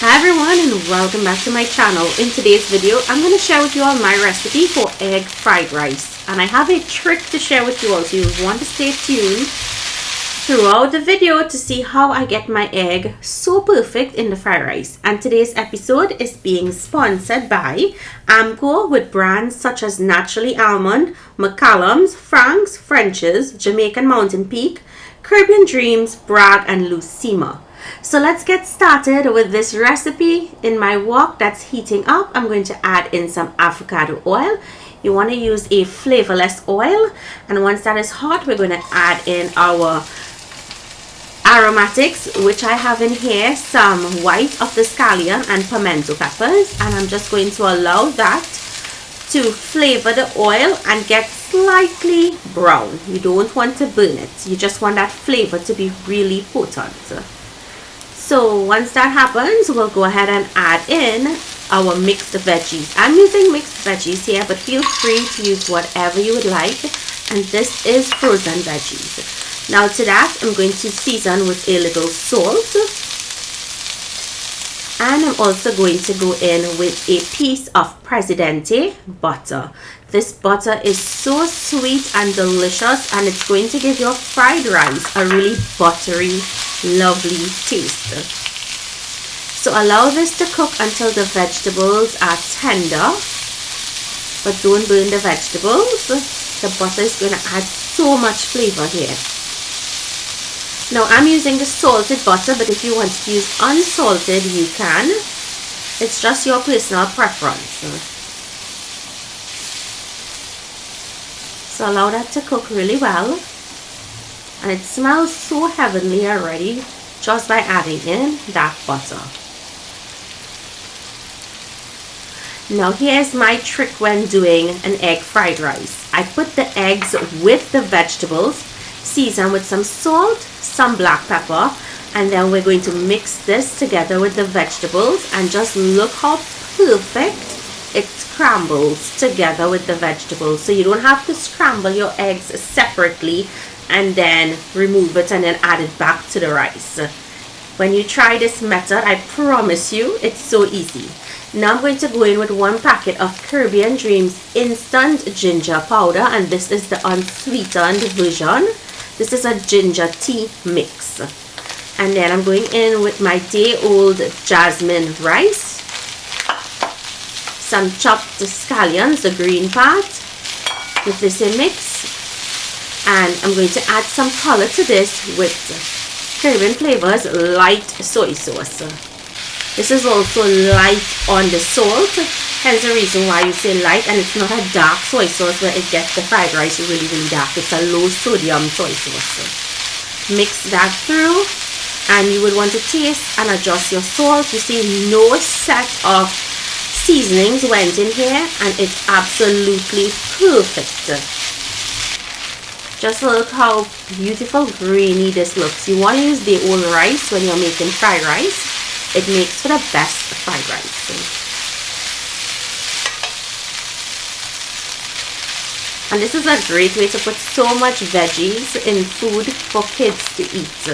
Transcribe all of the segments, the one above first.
Hi everyone and welcome back to my channel. In today's video I'm going to share with you all my recipe for egg fried rice, and I have a trick to share with you all, so you'll want to stay tuned throughout the video to see how I get my egg so perfect in the fried rice. And today's episode is being sponsored by Amco, with brands such as Naturally Almond, McCallum's, Frank's, French's, Jamaican Mountain Peak, Caribbean Dreams, Bragg and Lucima. So let's get started with this recipe. In my wok that's heating up, I'm going to add in some avocado oil. You want to use a flavorless oil, and once that is hot, we're going to add in our aromatics, which I have in here some white of the scallion and pimento peppers, and I'm just going to allow that to flavor the oil and get slightly brown. You don't want to burn it, you just want that flavor to be really potent. So once that happens, we'll go ahead and add in our mixed veggies. I'm using mixed veggies here, but feel free to use whatever you would like. And this is frozen veggies. Now to that, I'm going to season with a little salt. And I'm also going to go in with a piece of Presidente butter. This butter is so sweet and delicious, and it's going to give your fried rice a really buttery, lovely taste. So allow this to cook until the vegetables are tender, but don't burn the vegetables. The butter is going to add so much flavor here. Now I'm using the salted butter, but if you want to use unsalted, you can. It's just your personal preference. So allow that to cook really well. And it smells so heavenly already just by adding in that butter. Now here's my trick when doing an egg fried rice. I put the eggs with the vegetables, season with some salt, some black pepper, and then we're going to mix this together with the vegetables, and just look how perfect it scrambles together with the vegetables. So you don't have to scramble your eggs separately and then remove it and then add it back to the rice. When you try this method, I promise you it's so easy. Now I'm going to go in with 1 packet of Caribbean Dreams instant ginger powder, and this is the unsweetened version. This is a ginger tea mix. And then I'm going in with my day-old Jasmine rice, some chopped scallions, the green part, with this in mix. And I'm going to add some color to this with Caribbean flavors, light soy sauce. This is also light on the salt, hence the reason why you say light, and it's not a dark soy sauce where it gets the fried rice really dark. It's a low sodium soy sauce. Mix that through, and you would want to taste and adjust your salt. You see, no set of seasonings went in here, and it's absolutely perfect. Just look how beautiful grainy this looks. You want to use the old rice when you're making fried rice. It makes for the best fried rice. And this is a great way to put so much veggies in food for kids to eat.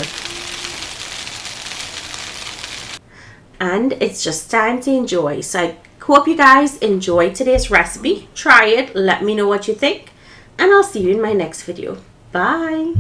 And it's just time to enjoy. So I hope you guys enjoyed today's recipe. Try it, let me know what you think, and I'll see you in my next video. Bye!